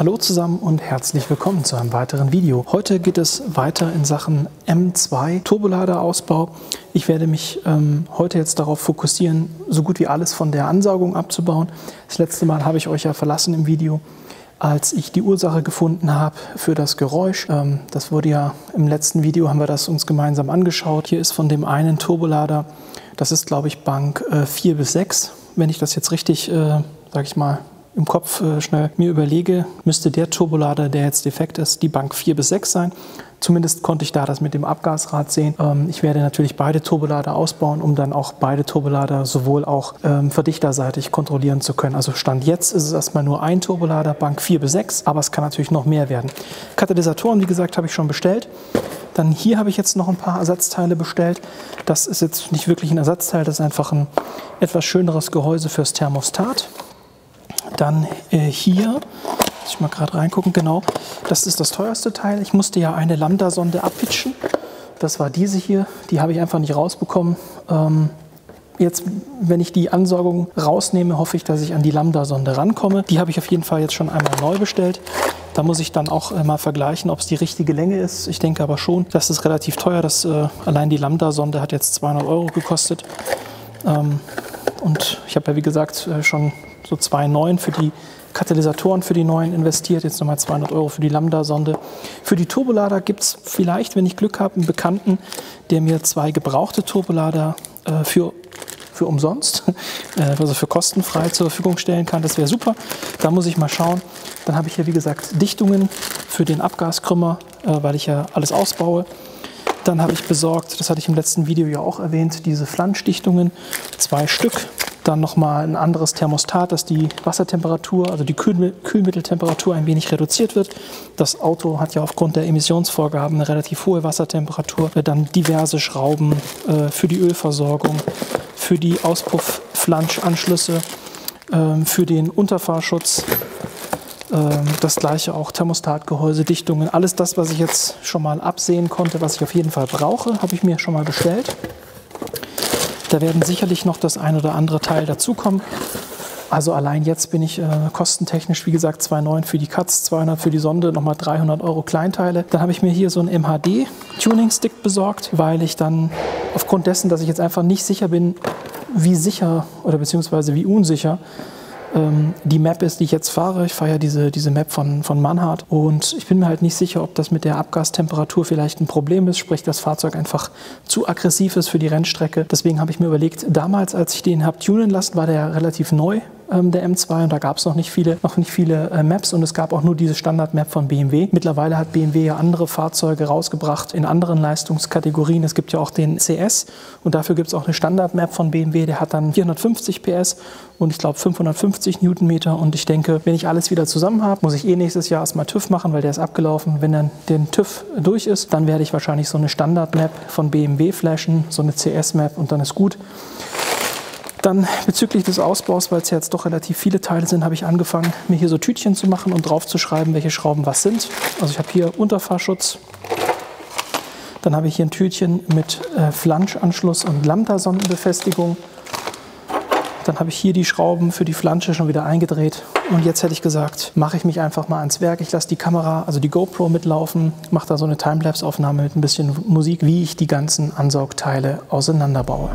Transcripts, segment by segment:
Hallo zusammen und herzlich willkommen zu einem weiteren Video. Heute geht es weiter in Sachen M2 Turboladerausbau. Ich werde mich heute jetzt darauf fokussieren, so gut wie alles von der Ansaugung abzubauen. Das letzte Mal habe ich euch ja verlassen im Video, als ich die Ursache gefunden habe für das Geräusch. Das wurde ja im letzten Video, haben wir das uns gemeinsam angeschaut. Hier ist von dem einen Turbolader, das ist glaube ich Bank 4 bis 6. Wenn ich das jetzt richtig, sage ich mal, im Kopf schnell mir überlege, müsste der Turbolader, der jetzt defekt ist, die Bank 4 bis 6 sein. Zumindest konnte ich da das mit dem Abgasrad sehen. Ich werde natürlich beide Turbolader ausbauen, um dann auch beide Turbolader sowohl auch verdichterseitig kontrollieren zu können. Also Stand jetzt ist es erstmal nur ein Turbolader, Bank 4 bis 6, aber es kann natürlich noch mehr werden. Katalysatoren, wie gesagt, habe ich schon bestellt. Dann hier habe ich jetzt noch ein paar Ersatzteile bestellt. Das ist jetzt nicht wirklich ein Ersatzteil, das ist einfach ein etwas schöneres Gehäuse fürs Thermostat. Dann hier, muss ich mal gerade reingucken, genau, das ist das teuerste Teil. Ich musste ja eine Lambda-Sonde abpitchen. Das war diese hier, die habe ich einfach nicht rausbekommen. Jetzt, wenn ich die Ansaugung rausnehme, hoffe ich, dass ich an die Lambda-Sonde rankomme. Die habe ich auf jeden Fall jetzt schon einmal neu bestellt. Da muss ich dann auch mal vergleichen, ob es die richtige Länge ist. Ich denke aber schon, das ist relativ teuer. Allein die Lambda-Sonde hat jetzt 200 € gekostet. Und ich habe ja, wie gesagt, schon so 2,9 für die Katalysatoren für die neuen investiert. Jetzt nochmal 200 € für die Lambda-Sonde. Für die Turbolader gibt es vielleicht, wenn ich Glück habe, einen Bekannten, der mir 2 gebrauchte Turbolader für umsonst, also für kostenfrei zur Verfügung stellen kann. Das wäre super. Da muss ich mal schauen. Dann habe ich hier, wie gesagt, Dichtungen für den Abgaskrümmer, weil ich ja alles ausbaue. Dann habe ich besorgt, das hatte ich im letzten Video ja auch erwähnt, diese Flanschdichtungen, 2 Stück. Dann nochmal ein anderes Thermostat, dass die Wassertemperatur, also die Kühlmitteltemperatur ein wenig reduziert wird. Das Auto hat ja aufgrund der Emissionsvorgaben eine relativ hohe Wassertemperatur. Dann diverse Schrauben für die Ölversorgung, für die Auspufflanschanschlüsse, für den Unterfahrschutz. Das gleiche auch Thermostatgehäuse, Dichtungen, alles das, was ich jetzt schon mal absehen konnte, was ich auf jeden Fall brauche, habe ich mir schon mal bestellt. Da werden sicherlich noch das ein oder andere Teil dazukommen. Also allein jetzt bin ich kostentechnisch, wie gesagt, 2,9 für die Cuts, 200 für die Sonde, nochmal 300 € Kleinteile. Dann habe ich mir hier so einen MHD-Tuning-Stick besorgt, weil ich dann aufgrund dessen, dass ich jetzt einfach nicht sicher bin, wie sicher oder beziehungsweise wie unsicher die Map ist, die ich jetzt fahre. Ich fahre ja diese Map von Manhart und ich bin mir halt nicht sicher, ob das mit der Abgastemperatur vielleicht ein Problem ist, sprich das Fahrzeug einfach zu aggressiv ist für die Rennstrecke. Deswegen habe ich mir überlegt, damals, als ich den habe tunen lassen, war der relativ neu, der M2, und da gab es noch nicht viele Maps und es gab auch nur diese Standard-Map von BMW. Mittlerweile hat BMW ja andere Fahrzeuge rausgebracht in anderen Leistungskategorien. Es gibt ja auch den CS und dafür gibt es auch eine Standard-Map von BMW, der hat dann 450 PS und ich glaube 550 Newtonmeter, und ich denke, wenn ich alles wieder zusammen habe, muss ich nächstes Jahr erstmal TÜV machen, weil der ist abgelaufen. Wenn dann der TÜV durch ist, dann werde ich wahrscheinlich so eine Standard-Map von BMW flashen, so eine CS-Map, und dann ist gut. Dann bezüglich des Ausbaus, weil es ja jetzt doch relativ viele Teile sind, habe ich angefangen, mir hier so Tütchen zu machen und drauf zu schreiben, welche Schrauben was sind. Also ich habe hier Unterfahrschutz, dann habe ich hier ein Tütchen mit Flanschanschluss und Lambda-Sondenbefestigung. Dann habe ich hier die Schrauben für die Flansche schon wieder eingedreht. Und jetzt hätte ich gesagt, mache ich mich einfach mal ans Werk. Ich lasse die Kamera, also die GoPro, mitlaufen, mache da so eine Timelapse-Aufnahme mit ein bisschen Musik, wie ich die ganzen Ansaugteile auseinanderbaue.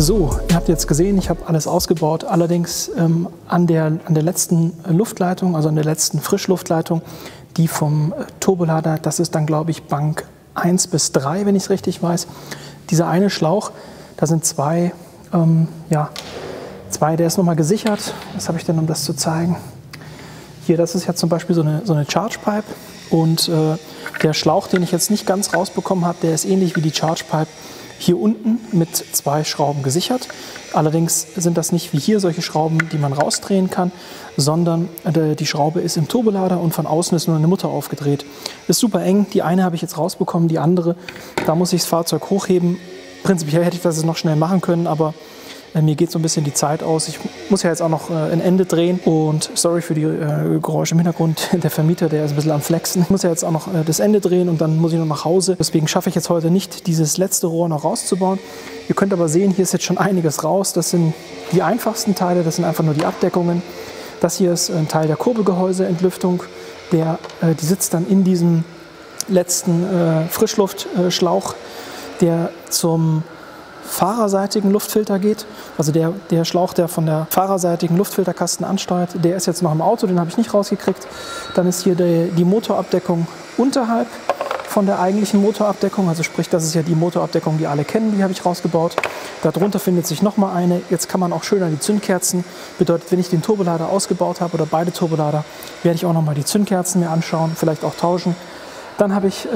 So, ihr habt jetzt gesehen, ich habe alles ausgebaut, allerdings an der letzten Luftleitung, also an der letzten Frischluftleitung, die vom Turbolader, das ist dann, glaube ich, Bank 1 bis 3, wenn ich es richtig weiß. Dieser eine Schlauch, da sind zwei, der ist nochmal gesichert. Was habe ich denn, um das zu zeigen? Hier, das ist ja zum Beispiel so eine Charge Pipe und der Schlauch, den ich jetzt nicht ganz rausbekommen habe, der ist ähnlich wie die Charge Pipe hier unten mit 2 Schrauben gesichert. Allerdings sind das nicht wie hier solche Schrauben, die man rausdrehen kann, sondern die Schraube ist im Turbolader und von außen ist nur eine Mutter aufgedreht. Ist super eng. Die eine habe ich jetzt rausbekommen, die andere, da muss ich das Fahrzeug hochheben. Prinzipiell hätte ich das noch schnell machen können, aber mir geht so ein bisschen die Zeit aus. Ich muss ja jetzt auch noch ein Ende drehen und sorry für die Geräusche im Hintergrund. Der Vermieter, der ist ein bisschen am Flexen. Ich muss ja jetzt auch noch das Ende drehen und dann muss ich noch nach Hause. Deswegen schaffe ich jetzt heute nicht, dieses letzte Rohr noch rauszubauen. Ihr könnt aber sehen, hier ist jetzt schon einiges raus. Das sind die einfachsten Teile, das sind einfach nur die Abdeckungen. Das hier ist ein Teil der Kurbelgehäuseentlüftung. Die sitzt dann in diesem letzten Frischluftschlauch, der zum fahrerseitigen Luftfilter geht. Also der Schlauch, der von der fahrerseitigen Luftfilterkasten ansteuert, der ist jetzt noch im Auto, den habe ich nicht rausgekriegt. Dann ist hier die Motorabdeckung unterhalb von der eigentlichen Motorabdeckung. Also sprich, das ist ja die Motorabdeckung, die alle kennen, die habe ich rausgebaut. Darunter findet sich nochmal eine. Jetzt kann man auch schön an die Zündkerzen. Bedeutet, wenn ich den Turbolader ausgebaut habe oder beide Turbolader, werde ich auch nochmal die Zündkerzen mir anschauen, vielleicht auch tauschen. Dann habe ich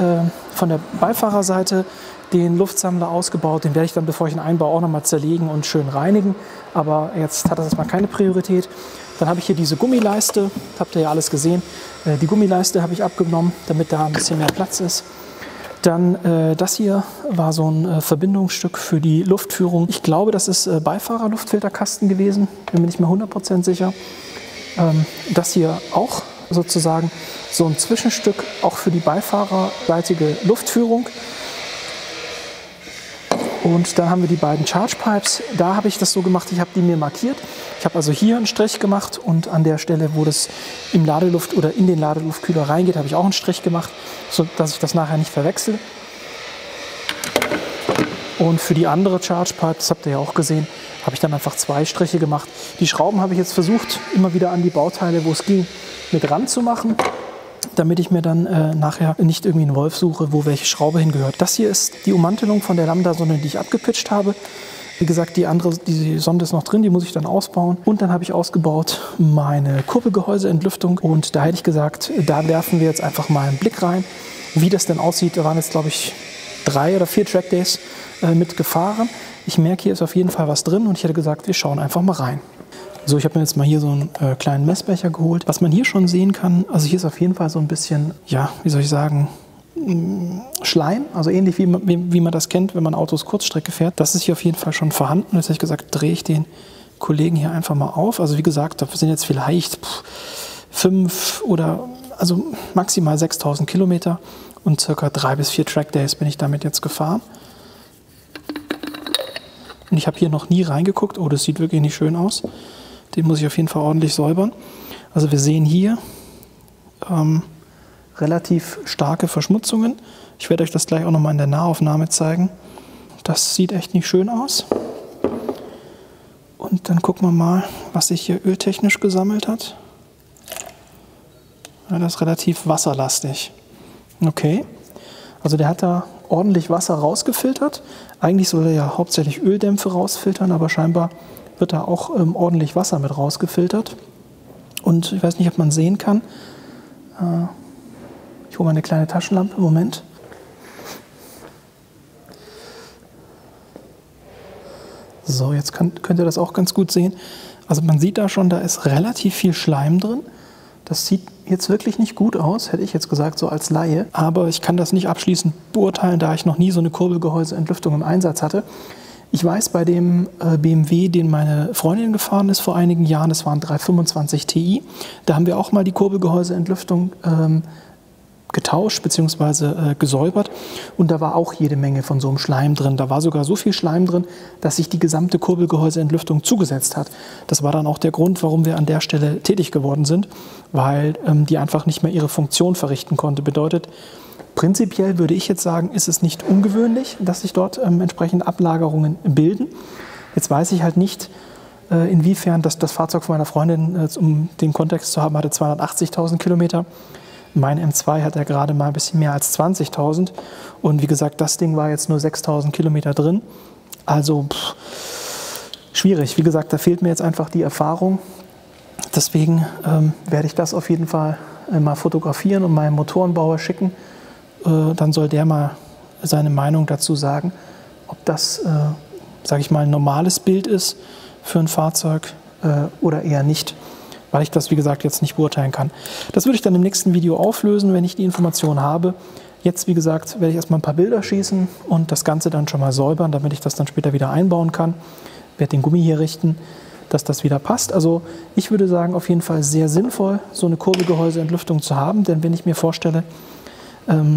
von der Beifahrerseite den Luftsammler ausgebaut. Den werde ich dann, bevor ich ihn einbaue, auch nochmal zerlegen und schön reinigen. Aber jetzt hat das erstmal keine Priorität. Dann habe ich hier diese Gummileiste. Habt ihr ja alles gesehen. Die Gummileiste habe ich abgenommen, damit da ein bisschen mehr Platz ist. Dann das hier war so ein Verbindungsstück für die Luftführung. Ich glaube, das ist Beifahrerluftfilterkasten gewesen. Bin mir nicht mehr 100% sicher. Das hier auch sozusagen so ein Zwischenstück, auch für die beifahrerseitige Luftführung. Und dann haben wir die beiden Charge Pipes. Da habe ich das so gemacht, ich habe die mir markiert. Ich habe also hier einen Strich gemacht und an der Stelle, wo das im Ladeluft oder in den Ladeluftkühler reingeht, habe ich auch einen Strich gemacht, sodass ich das nachher nicht verwechsel. Und für die andere Charge Pipe, das habt ihr ja auch gesehen, habe ich dann einfach 2 Striche gemacht. Die Schrauben habe ich jetzt versucht, immer wieder an die Bauteile, wo es ging, mit ranzumachen, damit ich mir dann nachher nicht irgendwie einen Wolf suche, wo welche Schraube hingehört. Das hier ist die Ummantelung von der Lambda-Sonde, die ich abgepitcht habe. Wie gesagt, die Sonde ist noch drin, die muss ich dann ausbauen. Und dann habe ich ausgebaut meine Kurbelgehäuseentlüftung. Und da hätte ich gesagt, da werfen wir jetzt einfach mal einen Blick rein, wie das denn aussieht. Da waren jetzt, glaube ich, 3 oder 4 Trackdays mitgefahren. Ich merke, hier ist auf jeden Fall was drin und ich hätte gesagt, wir schauen einfach mal rein. So, ich habe mir jetzt mal hier so einen kleinen Messbecher geholt. Was man hier schon sehen kann, also hier ist auf jeden Fall so ein bisschen, ja, wie soll ich sagen, Schleim, also ähnlich wie man das kennt, wenn man Autos Kurzstrecke fährt. Das ist hier auf jeden Fall schon vorhanden. Jetzt habe ich gesagt, drehe ich den Kollegen hier einfach mal auf. Also wie gesagt, da sind jetzt vielleicht 5 oder also maximal 6.000 Kilometer und circa 3 bis 4 Trackdays bin ich damit jetzt gefahren. Und ich habe hier noch nie reingeguckt. Oh, das sieht wirklich nicht schön aus. Den muss ich auf jeden Fall ordentlich säubern. Also wir sehen hier relativ starke Verschmutzungen. Ich werde euch das gleich auch nochmal in der Nahaufnahme zeigen. Das sieht echt nicht schön aus. Und dann gucken wir mal, was sich hier öltechnisch gesammelt hat. Ja, das ist relativ wasserlastig. Okay, also der hat da ordentlich Wasser rausgefiltert. Eigentlich soll er ja hauptsächlich Öldämpfe rausfiltern, aber scheinbar wird da auch ordentlich Wasser mit rausgefiltert. Und ich weiß nicht, ob man sehen kann. Ich hole mal eine kleine Taschenlampe. Moment. So, jetzt könnt ihr das auch ganz gut sehen. Also man sieht da schon, da ist relativ viel Schleim drin. Das sieht jetzt wirklich nicht gut aus, hätte ich jetzt gesagt, so als Laie. Aber ich kann das nicht abschließend beurteilen, da ich noch nie so eine Kurbelgehäuseentlüftung im Einsatz hatte. Ich weiß, bei dem BMW, den meine Freundin gefahren ist vor einigen Jahren, das war ein 325 Ti, da haben wir auch mal die Kurbelgehäuseentlüftung getauscht bzw. gesäubert und da war auch jede Menge von so einem Schleim drin. Da war sogar so viel Schleim drin, dass sich die gesamte Kurbelgehäuseentlüftung zugesetzt hat. Das war dann auch der Grund, warum wir an der Stelle tätig geworden sind, weil die einfach nicht mehr ihre Funktion verrichten konnte. Bedeutet, prinzipiell würde ich jetzt sagen, ist es nicht ungewöhnlich, dass sich dort entsprechend Ablagerungen bilden. Jetzt weiß ich halt nicht, inwiefern das Fahrzeug von meiner Freundin, um den Kontext zu haben, hatte 280.000 Kilometer. Mein M2 hat ja gerade mal ein bisschen mehr als 20.000. Und wie gesagt, das Ding war jetzt nur 6.000 Kilometer drin. Also schwierig. Wie gesagt, da fehlt mir jetzt einfach die Erfahrung. Deswegen werde ich das auf jeden Fall mal fotografieren und meinem Motorenbauer schicken. Dann soll der mal seine Meinung dazu sagen, ob das, sage ich mal, ein normales Bild ist für ein Fahrzeug oder eher nicht, weil ich das, wie gesagt, jetzt nicht beurteilen kann. Das würde ich dann im nächsten Video auflösen, wenn ich die Information habe. Jetzt, wie gesagt, werde ich erstmal ein paar Bilder schießen und das Ganze dann schon mal säubern, damit ich das dann später wieder einbauen kann. Ich werde den Gummi hier richten, dass das wieder passt. Also ich würde sagen, auf jeden Fall sehr sinnvoll, so eine Kurbelgehäuseentlüftung zu haben, denn wenn ich mir vorstelle,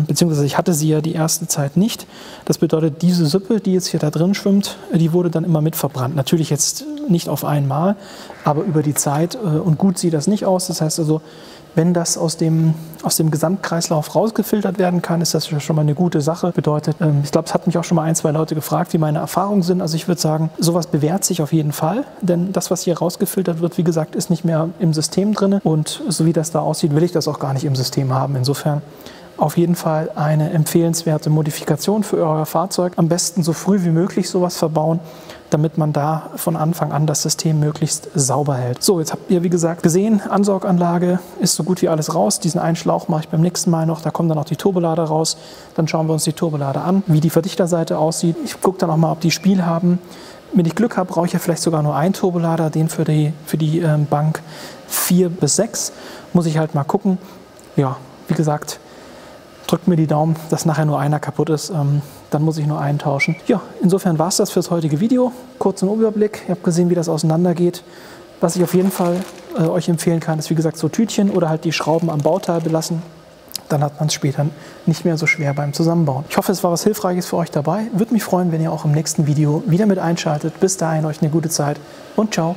beziehungsweise ich hatte sie ja die erste Zeit nicht. Das bedeutet, diese Suppe, die jetzt hier da drin schwimmt, die wurde dann immer mit verbrannt. Natürlich jetzt nicht auf einmal, aber über die Zeit. Und gut sieht das nicht aus. Das heißt also, wenn das aus dem Gesamtkreislauf rausgefiltert werden kann, ist das schon mal eine gute Sache. Bedeutet, ich glaube, es hat mich auch schon mal 1, 2 Leute gefragt, wie meine Erfahrungen sind. Also ich würde sagen, sowas bewährt sich auf jeden Fall. Denn das, was hier rausgefiltert wird, wie gesagt, ist nicht mehr im System drin. Und so wie das da aussieht, will ich das auch gar nicht im System haben. Insofern auf jeden Fall eine empfehlenswerte Modifikation für euer Fahrzeug. Am besten so früh wie möglich sowas verbauen, damit man da von Anfang an das System möglichst sauber hält. So, jetzt habt ihr, wie gesagt, gesehen, Ansauganlage ist so gut wie alles raus. Diesen einen Schlauch mache ich beim nächsten Mal noch. Da kommen dann auch die Turbolader raus. Dann schauen wir uns die Turbolader an, wie die Verdichterseite aussieht. Ich gucke dann auch mal, ob die Spiel haben. Wenn ich Glück habe, brauche ich ja vielleicht sogar nur einen Turbolader. Den für die Bank 4 bis 6. Muss ich halt mal gucken. Ja, wie gesagt, drückt mir die Daumen, dass nachher nur einer kaputt ist. Dann muss ich nur einen tauschen. Ja, insofern war es das fürs heutige Video. Kurzen Überblick. Ihr habt gesehen, wie das auseinandergeht. Was ich auf jeden Fall euch empfehlen kann, ist wie gesagt so Tütchen oder halt die Schrauben am Bauteil belassen. Dann hat man es später nicht mehr so schwer beim Zusammenbauen. Ich hoffe, es war was Hilfreiches für euch dabei. Würde mich freuen, wenn ihr auch im nächsten Video wieder mit einschaltet. Bis dahin euch eine gute Zeit und ciao.